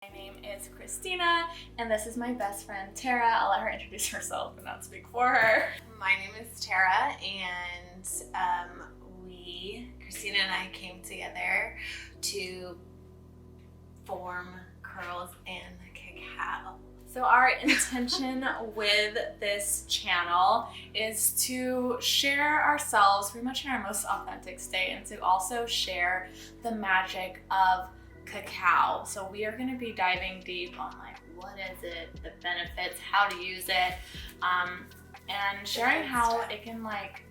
My name is Christina, and this is my best friend, Tara. I'll let her introduce herself and not speak for her. My name is Tara, and Christina and I came together to form Curls and Cacao. So our intention with this channel is to share ourselves pretty much in our most authentic state and to also share the magic of cacao. So we are going to be diving deep on like what is it, the benefits, how to use it, and sharing how it can like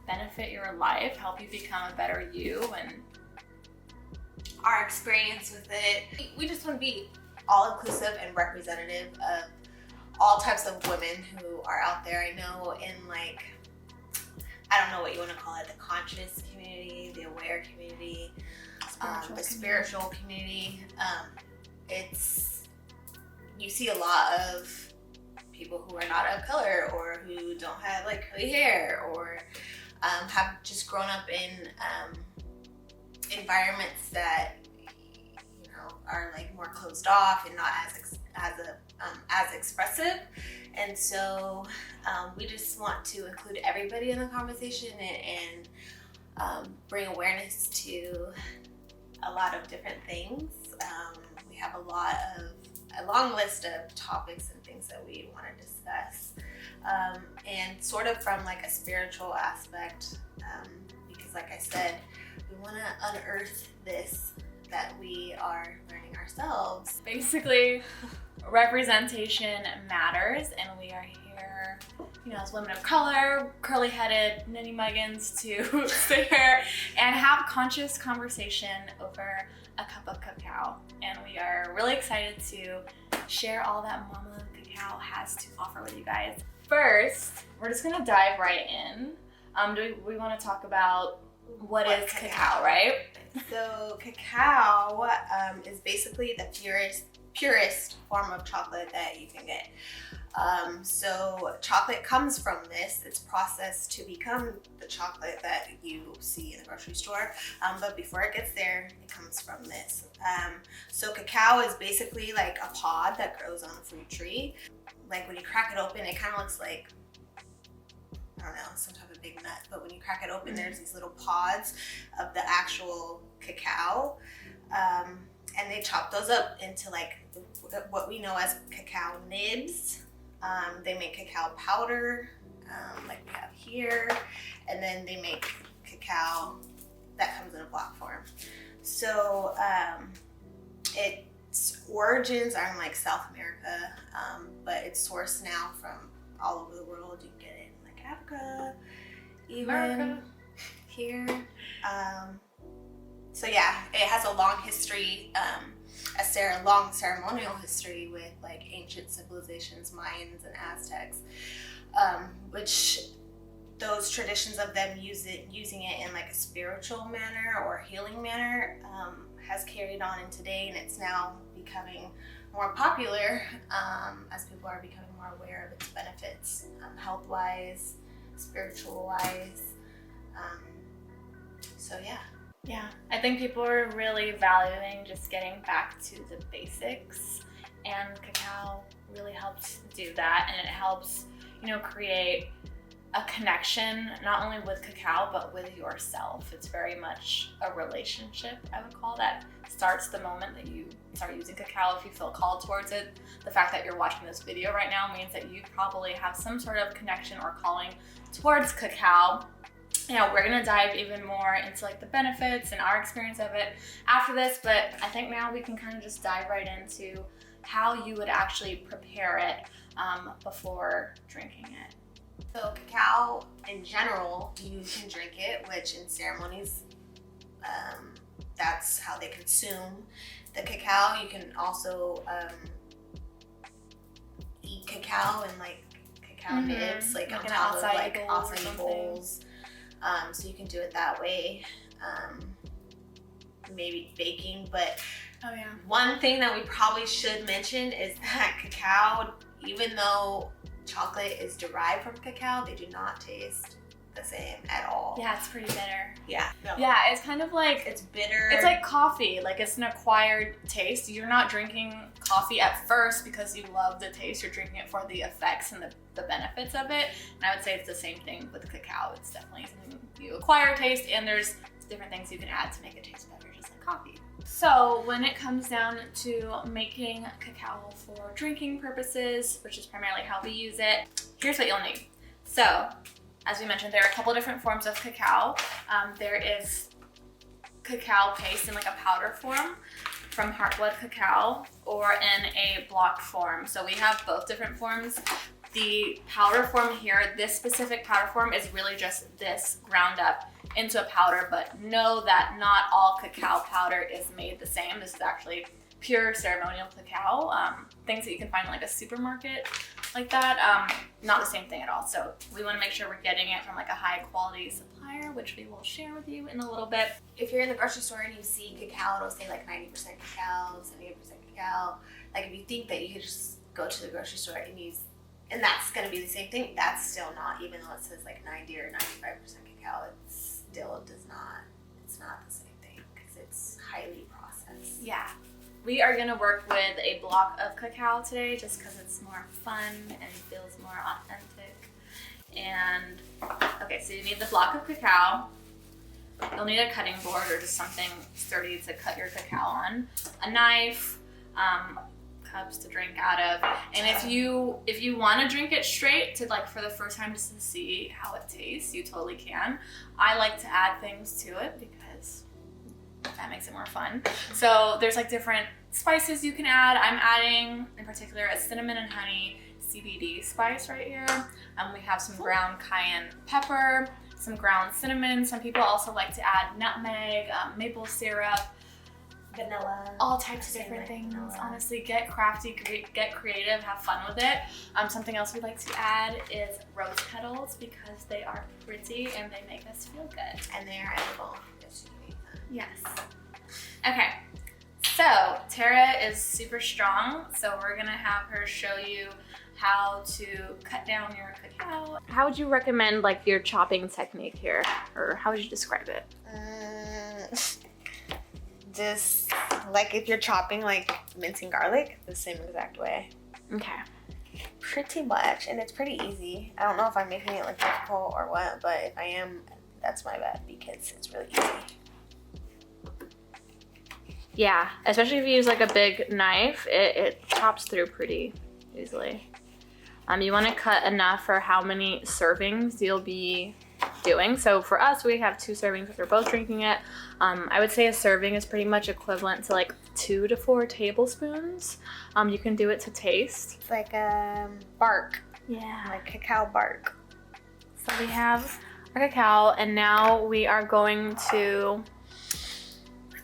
benefit your life, help you become a better you, and our experience with it. We just want to be all-inclusive and representative of all types of women who are out there. I know in like, I don't know what you want to call it, the conscious community, the aware community, the spiritual community. You see a lot of people who are not of color or who don't have like curly hair or have just grown up in environments that are like more closed off and not as expressive. And so we just want to include everybody in the conversation and bring awareness to a lot of different things. We have a long list of topics and things that we want to discuss, and sort of from like a spiritual aspect, because like I said, we want to unearth this that we are learning ourselves. basically representation matters, and we are here, as women of color, curly-headed ninny muggins, to sit here and have conscious conversation over a cup of cacao. And we are really excited to share all that Mama Cacao has to offer with you guys. First, we're just gonna dive right in. Do we want to talk about what is cacao, right? So cacao is basically the purest form of chocolate that you can get. So chocolate comes from this. It's processed to become the chocolate that you see in the grocery store. But before it gets there, it comes from this. So cacao is basically like a pod that grows on a fruit tree. Like when you crack it open, it kind of looks like, I don't know, some type of big nut. But when you crack it open, there's these little pods of the actual cacao. And they chop those up into like what we know as cacao nibs. They make cacao powder, like we have here, and then they make cacao that comes in a block form. So its origins are in like South America, but it's sourced now from all over the world. You can get it in like Africa, even here. So yeah, it has a long history, long ceremonial history with like ancient civilizations, Mayans and Aztecs, which those traditions of them using it in like a spiritual manner or healing manner has carried on in today, and it's now becoming more popular as people are becoming more aware of its benefits, health-wise, spiritual-wise. So yeah. Yeah, I think people are really valuing just getting back to the basics, and cacao really helps do that, and it helps, create a connection not only with cacao but with yourself. It's very much a relationship, I would call, that starts the moment that you start using cacao. If you feel called towards it, the fact that you're watching this video right now means that you probably have some sort of connection or calling towards cacao. We're gonna dive even more into like the benefits and our experience of it after this, but I think now we can kind of just dive right into how you would actually prepare it before drinking it. So cacao in general, you can drink it, which in ceremonies, that's how they consume the cacao. You can also eat cacao in like cacao nibs, like on top of like acai bowls. So you can do it that way, maybe baking, but one thing that we probably should mention is that cacao, even though chocolate is derived from cacao, they do not taste the same at all. Yeah, it's pretty bitter. Yeah. No. Yeah, it's kind of like, It's bitter. it's like coffee. Like, it's an acquired taste. You're not drinking coffee at first because you love the taste. You're drinking it for the effects and the benefits of it. And I would say it's the same thing with cacao. It's definitely something you acquire taste, and there's different things you can add to make it taste better, just like coffee. So when it comes down to making cacao for drinking purposes, which is primarily how we use it, here's what you'll need. So, as we mentioned, there are a couple different forms of cacao. There is cacao paste in like a powder form from Heartblood Cacao, or in a block form. So we have both different forms. The powder form here, this specific powder form is really just this ground up into a powder, but know that not all cacao powder is made the same. This is actually pure ceremonial cacao, things that you can find in like a supermarket like that, not the same thing at all. So we want to make sure we're getting it from like a high quality supplier, which we will share with you in a little bit. If you're in the grocery store and you see cacao, it'll say like 90% cacao, 78% cacao. Like, if you think that you could just go to the grocery store and use, and that's going to be the same thing, that's still not, even though it says like 90 or 95% cacao, it still does not, it's not the same thing because it's highly processed. Yeah. We are gonna work with a block of cacao today just because it's more fun and feels more authentic. And, okay, so you need the block of cacao. You'll need a cutting board or just something sturdy to cut your cacao on. A knife, cups to drink out of. And if you wanna drink it straight to like for the first time just to see how it tastes, you totally can. I like to add things to it because that makes it more fun. So there's like different spices you can add. I'm adding in particular a cinnamon and honey CBD spice right here. We have some ground cayenne pepper, some ground cinnamon. Some people also like to add nutmeg, maple syrup, vanilla, all types of different things. Vanilla. Honestly, get crafty, get creative, have fun with it. Something else we like to add is rose petals because they are pretty and they make us feel good. And they are edible. Yes. Okay, so Tara is super strong, so we're gonna have her show you how to cut down your cacao. How would you recommend like your chopping technique here, or how would you describe it? Just like if you're chopping like mincing garlic, the same exact way. Okay. Pretty much, and it's pretty easy. I don't know if I'm making it like difficult or what, but if I am, that's my bad because it's really easy. Yeah, especially if you use like a big knife, it chops through pretty easily. You want to cut enough for how many servings you'll be doing. So for us, we have 2 servings if we're both drinking it. I would say a serving is pretty much equivalent to like 2 to 4 tablespoons. You can do it to taste. It's like bark. Yeah. Like cacao bark. So we have our cacao, and now we are going to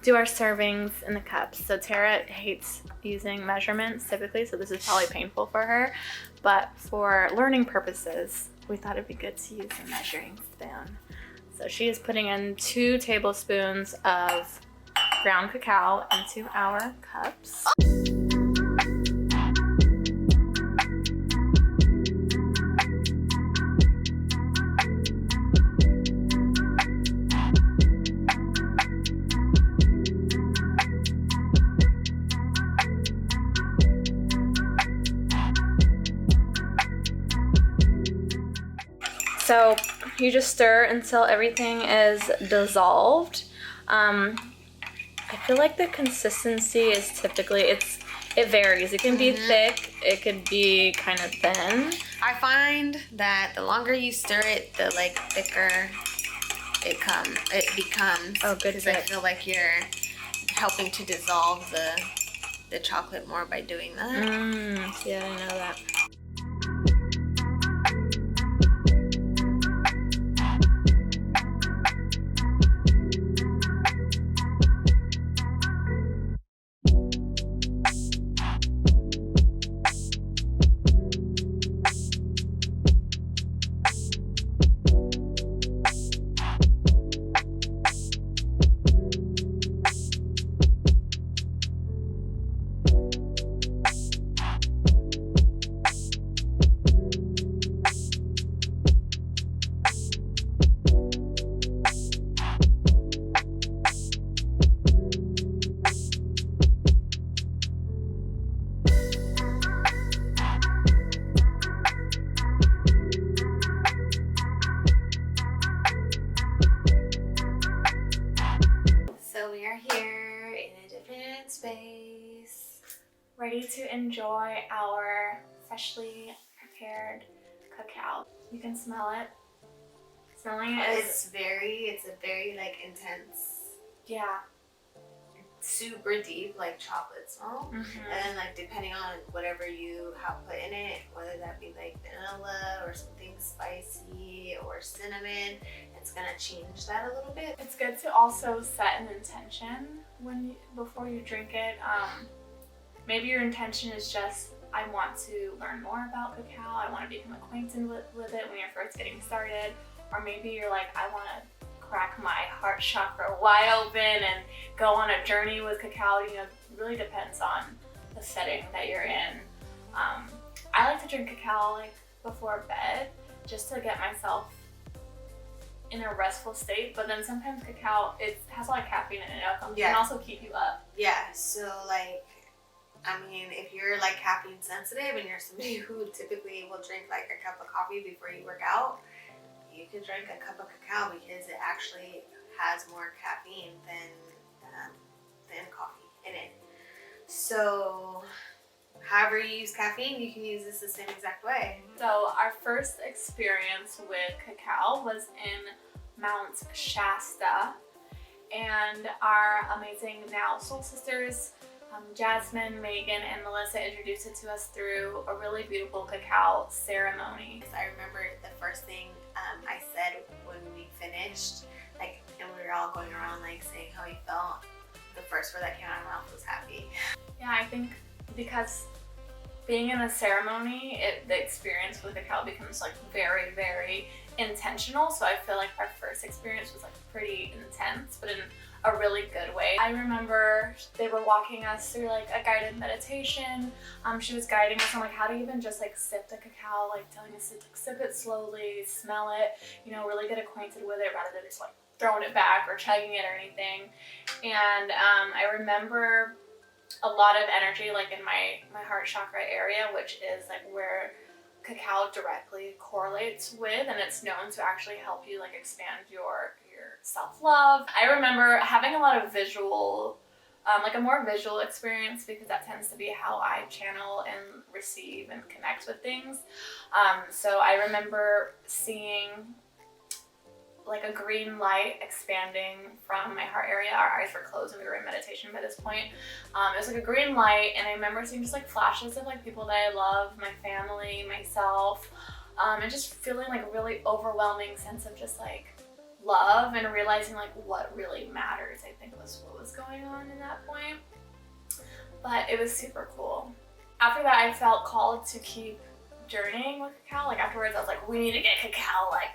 do our servings in the cups. So Tara hates using measurements typically, so this is probably painful for her. But for learning purposes, we thought it'd be good to use a measuring spoon. So she is putting in 2 tablespoons of ground cacao into our cups. So you just stir until everything is dissolved. I feel like the consistency is typically, it varies. It can be thick, it could be kind of thin. I find that the longer you stir it, the like thicker it becomes. Oh, good. Because I feel like you're helping to dissolve the chocolate more by doing that. Yeah, I know that. ready to enjoy our freshly prepared cacao. You can smell it. Smelling it is... It's a very like intense, yeah, super deep like chocolate smell. And then like depending on whatever you have put in it, whether that be like vanilla or something spicy or cinnamon, it's gonna change that a little bit. It's good to also set an intention before you drink it. Maybe your intention is just, I want to learn more about cacao, I want to become acquainted with it when you're first getting started. Or maybe you're like, I want to crack my heart chakra wide open and go on a journey with cacao. You know, it really depends on the setting that you're in. I like to drink cacao like before bed just to get myself in a restful state, but then sometimes cacao, it has a lot of caffeine in it. It can also keep you up. Yeah, so like, I mean, if you're like caffeine sensitive and you're somebody who typically will drink like a cup of coffee before you work out, you can drink a cup of cacao because it actually has more caffeine than coffee in it. So however you use caffeine, you can use this the same exact way. So our first experience with cacao was in Mount Shasta, and our amazing now soul sisters, Jasmine, Megan, and Melissa introduced it to us through a really beautiful cacao ceremony. I remember the first thing I said when we finished, like, and we were all going around like saying how we felt. The first word that came out of my mouth was happy. Yeah, I think because being in a ceremony, the experience with cacao becomes like very, very intentional. So I feel like our first experience was like pretty intense, but in a really good way. I remember they were walking us through like a guided meditation. She was guiding us on like how to even just like sip the cacao, like telling us to like, sip it slowly, smell it, you know, really get acquainted with it rather than just like throwing it back or chugging it or anything. And I remember a lot of energy like in my heart chakra area, which is like where cacao directly correlates with, and it's known to actually help you like expand your self-love. I remember having a lot of visual, like a more visual experience, because that tends to be how I channel and receive and connect with things. So I remember seeing like a green light expanding from my heart area. Our eyes were closed and we were in meditation by this point. It was like a green light, and I remember seeing just like flashes of like people that I love, my family, myself, and just feeling like a really overwhelming sense of just like love and realizing like what really matters, I think was what was going on in that point. But it was super cool. After that, I felt called to keep journeying with cacao. Like afterwards, I was like, we need to get cacao, like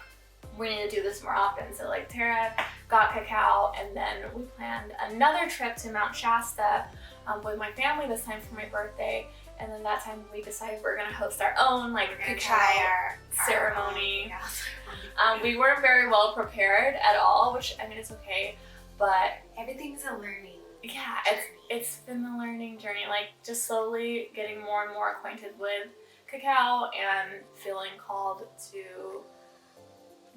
we need to do this more often. So like Tara got cacao, and then we planned another trip to Mount Shasta with my family this time for my birthday. And then that time we decided we're gonna host our own like cacao ceremony. We weren't very well prepared at all, which I mean it's okay, but everything's a learning. Yeah, it's been a learning journey. Like just slowly getting more and more acquainted with cacao and feeling called to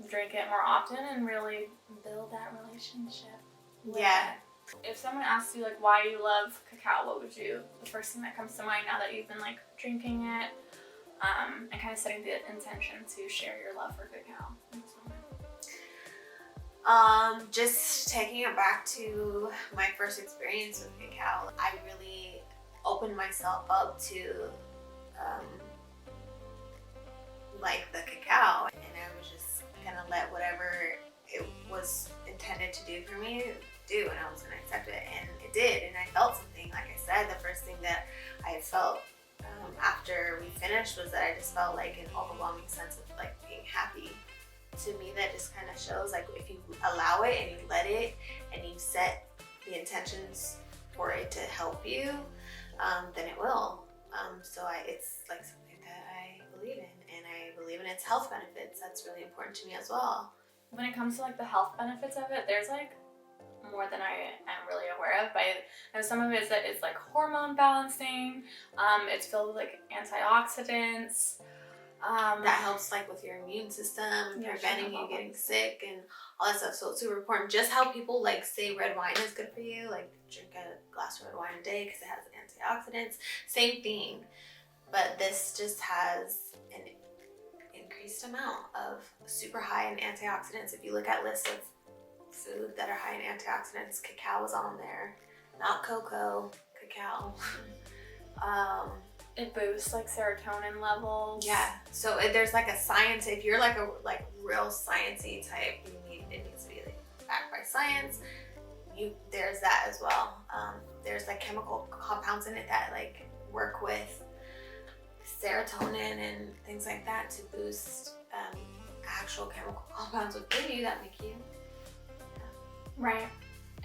drink it more often and really build that relationship. Yeah. If someone asks you like why you love cacao, what would the first thing that comes to mind now that you've been like drinking it, and kind of setting the intention to share your love for cacao in this moment? Just taking it back to my first experience with cacao, I really opened myself up to like the cacao, and I was just gonna let whatever it was intended to do for me do, and I was gonna accept it, and it did, and I felt something. Like I said, the first thing that I felt after we finished was that I just felt like an overwhelming sense of like being happy. To me, that just kind of shows like if you allow it and you let it and you set the intentions for it to help you, then it will. It's like something that I believe in, and I believe in its health benefits. That's really important to me as well. When it comes to like the health benefits of it, there's like more than I am really aware of. But I know some of it is that it's like hormone balancing. It's filled with like antioxidants. That helps like with your immune system, preventing you getting sick and all that stuff. So it's super important. Just how people like say red wine is good for you, like drink a glass of red wine a day because it has antioxidants. Same thing, but this just has an increased amount of super high in antioxidants. If you look at lists of food that are high in antioxidants, cacao is on there. Not cocoa, cacao. It boosts like serotonin levels. Yeah. So there's like a science. If you're like a real sciencey type, it needs to be like backed by science. There's that as well. There's like chemical compounds in it that like work with serotonin and things like that to boost actual chemical compounds within you that make you. Right.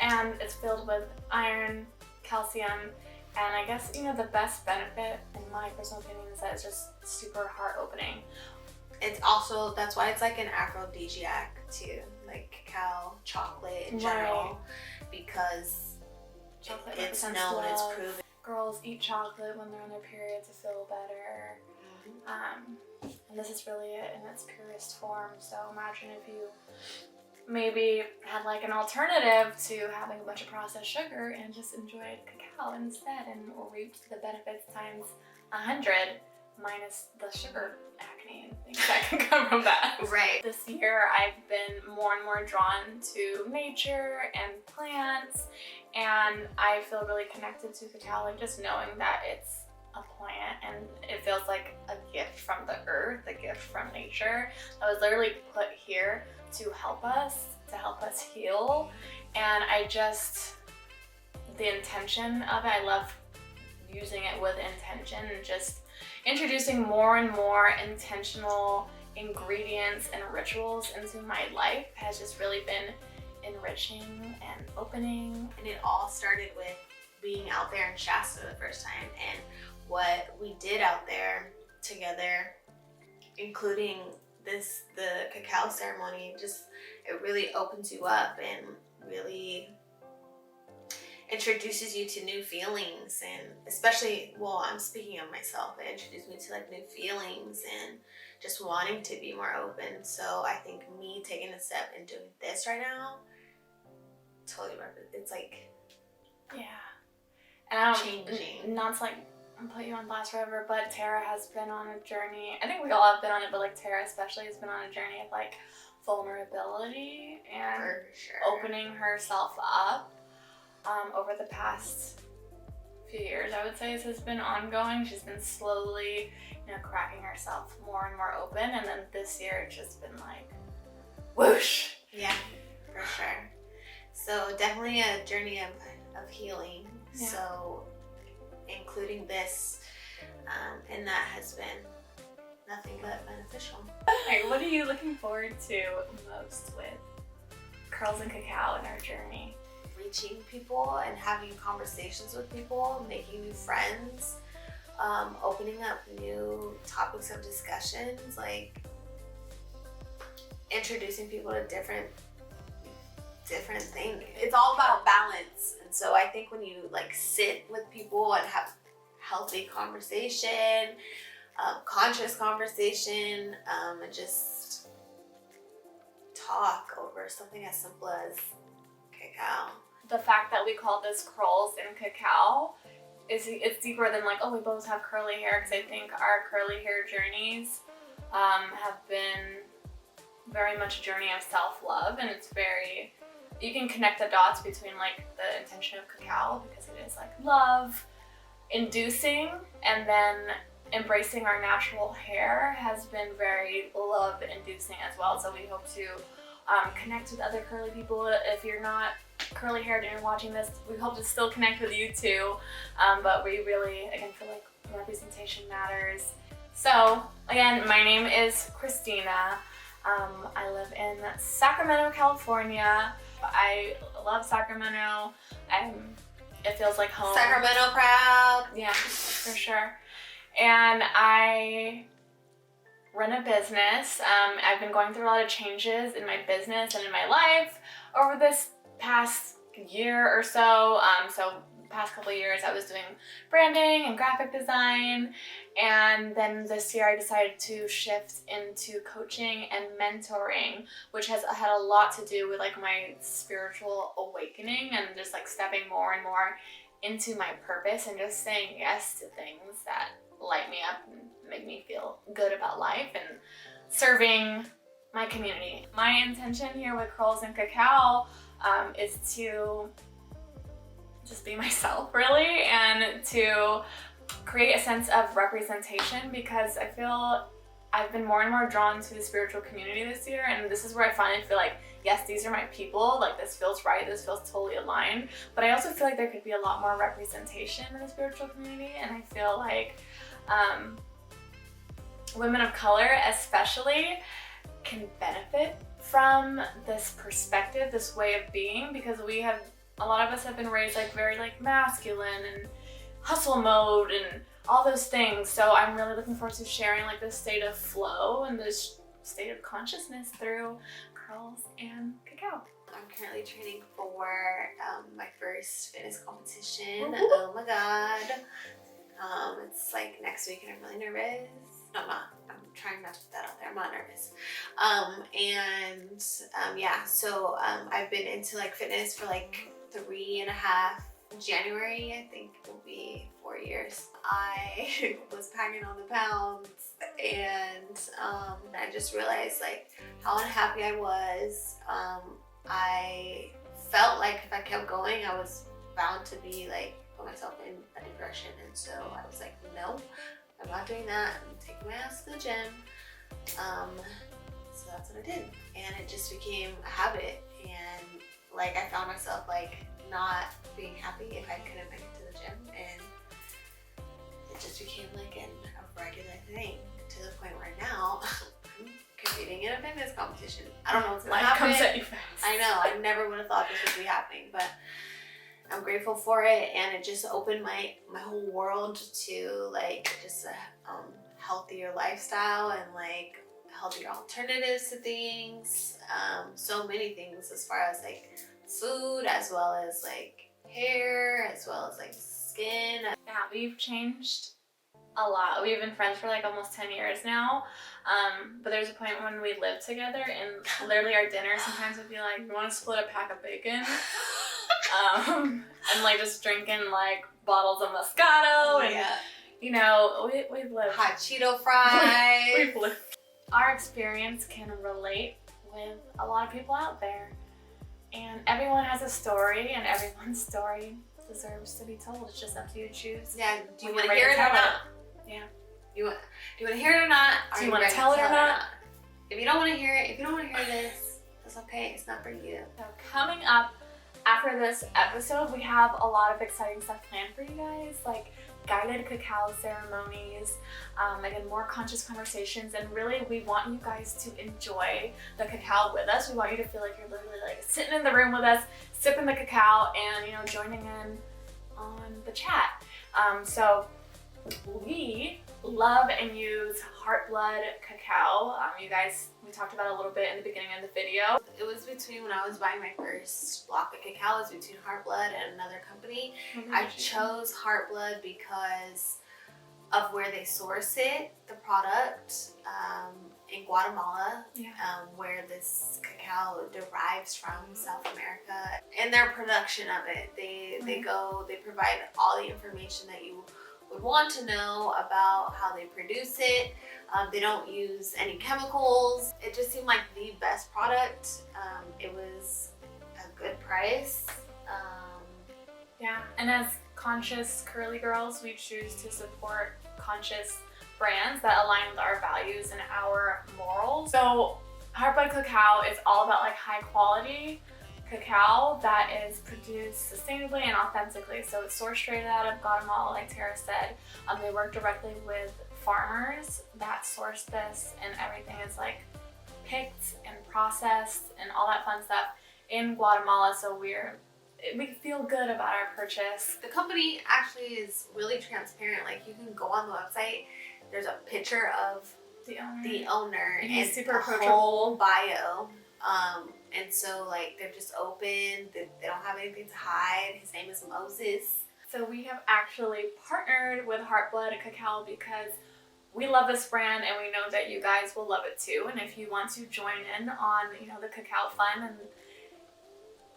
And it's filled with iron, calcium, and I guess, you know, the best benefit, in my personal opinion, is that it's just super heart opening. It's also, that's why it's like an aphrodisiac too, like cacao, chocolate in general, because Chocolate it's represents known, love. it's proven. Girls eat chocolate when they're on their period to feel better. And this is really it in its purest form. So imagine if you maybe had like an alternative to having a bunch of processed sugar and just enjoyed cacao instead and reaped the benefits times 100 minus the sugar acne and things that can come from that. Right. This year I've been more and more drawn to nature and plants, and I feel really connected to cacao, like just knowing that it's a plant and it feels like a gift from the earth, a gift from nature that was literally put here to help us heal. And the intention of it, I love using it with intention and just introducing more and more intentional ingredients and rituals into my life has just really been enriching and opening. And it all started with being out there in Shasta the first time, and what we did out there together, including the cacao ceremony, just it really opens you up and really introduces you to new feelings, and especially, well, I'm speaking of myself, it introduced me to like new feelings and just wanting to be more open. So I think me taking a step and doing this right now, totally worth it. It's like, yeah. And changing. Not to like put you on blast forever, but Tara has been on a journey. I think we all have been on it, but like Tara especially has been on a journey of like vulnerability and For sure. opening herself up. Over the past few years, I would say this has been ongoing. She's been slowly, you know, cracking herself more and more open, and then this year it's just been like whoosh. Yeah, for sure. So definitely a journey of healing. Yeah. So including this, and that has been nothing but beneficial. Alright, what are you looking forward to most with Curls and Cacao in our journey? Reaching people and having conversations with people, making new friends, opening up new topics of discussions, like introducing people to different things. It's all about balance. And so I think when you like sit with people and have healthy conversation, conscious conversation, and just talk over something as simple as cacao. The fact that we call this Curls and Cacao it's deeper than like, oh, we both have curly hair, because I think our curly hair journeys have been very much a journey of self-love, and it's very, you can connect the dots between like the intention of cacao, because it is like love inducing, and then embracing our natural hair has been very love inducing as well. So we hope to connect with other curly people. If you're not curly haired and you're watching this, we hope to still connect with you too, but we really, again, feel like representation matters. So again, my name is Christina. I live in Sacramento, California. I love Sacramento. It feels like home. Sacramento proud. Yeah, for sure. And I run a business. I've been going through a lot of changes in my business and in my life over this past year or so. So past couple of years I was doing branding and graphic design, and then this year I decided to shift into coaching and mentoring, which has had a lot to do with like my spiritual awakening and just like stepping more and more into my purpose and just saying yes to things that light me up and make me feel good about life and serving my community. My intention here with Curls and Cacao is to just be myself, really, and to create a sense of representation, because I feel I've been more and more drawn to the spiritual community this year, and this is where I finally feel like, yes, these are my people, like this feels right, this feels totally aligned, but I also feel like there could be a lot more representation in the spiritual community, and I feel like women of color especially can benefit from this perspective, this way of being, because a lot of us have been raised like very like masculine and hustle mode and all those things. So I'm really looking forward to sharing like this state of flow and this state of consciousness through Curls and Cacao. I'm currently training for my first fitness competition. Woo-hoo. Oh my god. It's like next week and I'm really nervous. No, I'm not. I'm trying not to put that out there. I'm not nervous. Yeah, so I've been into like fitness for like 3.5. January, I think, will be 4 years. I was packing on the pounds, and I just realized like how unhappy I was. I felt like if I kept going, I was bound to be like put myself in a depression, and so I was like, no, I'm not doing that. I'm taking my ass to the gym. So that's what I did, and it just became a habit, and like I found myself like not being happy if I couldn't make it to the gym, and it just became like a regular thing to the point where now I'm competing in a fitness competition. I don't know what's gonna happen. Life comes at you fast. I know, I never would have thought this would be happening, but I'm grateful for it, and it just opened my whole world to like just a healthier lifestyle and like healthier alternatives to things. So many things as far as like food, as well as like hair, as well as like skin. Yeah, we've changed a lot. We've been friends for like almost 10 years now. But there's a point when we lived together and literally our dinner sometimes would be like, you want to split a pack of bacon? And like just drinking like bottles of Moscato and you know, we've lived. Hot Cheeto fries. We've lived. Our experience can relate with a lot of people out there. And everyone has a story, and everyone's story deserves to be told. It's just up to you to choose. Yeah, do you want to hear it or not? Yeah. Do you want to hear it or not? Do you want to tell it or not? If you don't want to hear it, if you don't want to hear this, that's okay. It's not for you. So coming up after this episode, we have a lot of exciting stuff planned for you guys, like guided cacao ceremonies, again, more conscious conversations, and really we want you guys to enjoy the cacao with us. We want you to feel like you're literally like sitting in the room with us, sipping the cacao and, you know, joining in on the chat. So we love and use Heart Blood Cacao. You guys, we talked about it a little bit in the beginning of the video. It was between, when I was buying my first block of cacao, it was between Heart Blood and another company. I chose Heart Blood because of where they source it, the product, in Guatemala, where this cacao derives from, South America, and their production of it. They provide all the information that you would want to know about how they produce it. They don't use any chemicals. It just seemed like the best product. It was a good price. Yeah, and as conscious curly girls, we choose to support conscious brands that align with our values and our morals. So Heart Blood Cacao is all about like high quality cacao that is produced sustainably and authentically. So it's sourced straight out of Guatemala, like Tara said. They work directly with farmers that source this, and everything is like picked and processed and all that fun stuff in Guatemala. So we feel good about our purchase. The company actually is really transparent. Like you can go on the website, there's a picture of the owner and he's super the approachable. Whole bio. And so like they're just open, they don't have anything to hide. His name is Moses. So we have actually partnered with Heartblood Cacao because we love this brand and we know that you guys will love it too. And if you want to join in on, the cacao fun and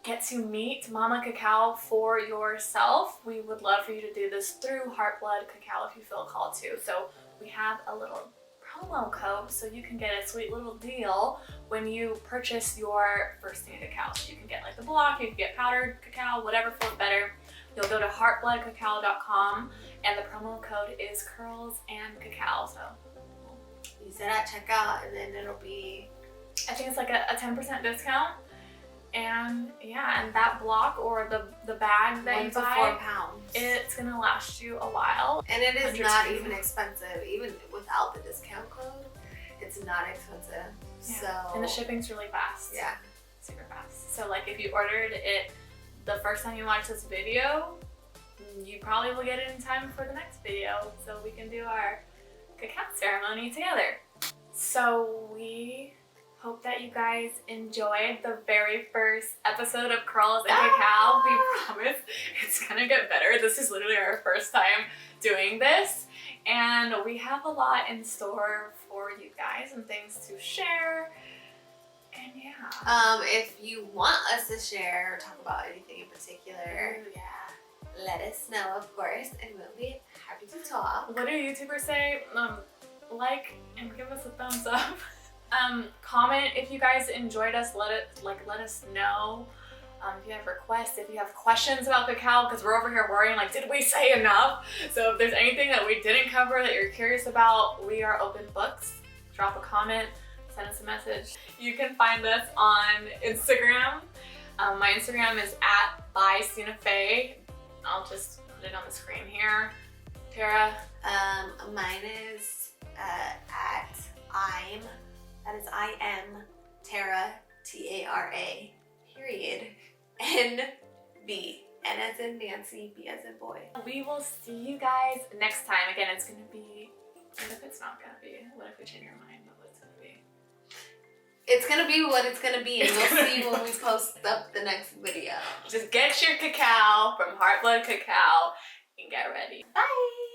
get to meet Mama Cacao for yourself, we would love for you to do this through Heartblood Cacao if you feel called to. So we have a little promo code so you can get a sweet little deal when you purchase your first thing of cacao. So you can get like the block, you can get powdered cacao, whatever feels better. You'll go to heartbloodcacao.com and the promo code is Curls and Cacao. So use it at checkout and then it'll be, I think it's like a 10% discount. And yeah, and that block or the bag that you buy, 1 to 4 pounds. It's gonna last you a while. And it is not even expensive, even without the discount code. It's not expensive. Yeah. So and the shipping's really fast. Yeah, super fast. So like if you ordered it the first time you watch this video, you probably will get it in time for the next video, so we can do our cacao ceremony together. So we hope that you guys enjoyed the very first episode of Curls and Cacao. We promise it's gonna get better. This is literally our first time doing this, and we have a lot in store for you guys and things to share. And yeah. If you want us to share or talk about anything in particular, Ooh, yeah, let us know, of course, and we'll be happy to talk. what do YouTubers say? Like and give us a thumbs up. Comment if you guys enjoyed us. Let us know. If you have requests, if you have questions about cacao, because we're over here worrying like, did we say enough? So if there's anything that we didn't cover that you're curious about, we are open books. Drop a comment, send us a message. You can find us on Instagram. My Instagram is @bySunaFaye. I'll just put it on the screen here. Tara? Mine is I'm Tara, Tara, period, NB. N as in Nancy, B as in boy. We will see you guys next time. Again, it's gonna be, what if it's not gonna be? What if we change our mind about what it's gonna be? It's gonna be what it's gonna be, and you'll see when we post up the next video. Just get your cacao from Heartblood Cacao and get ready. Bye!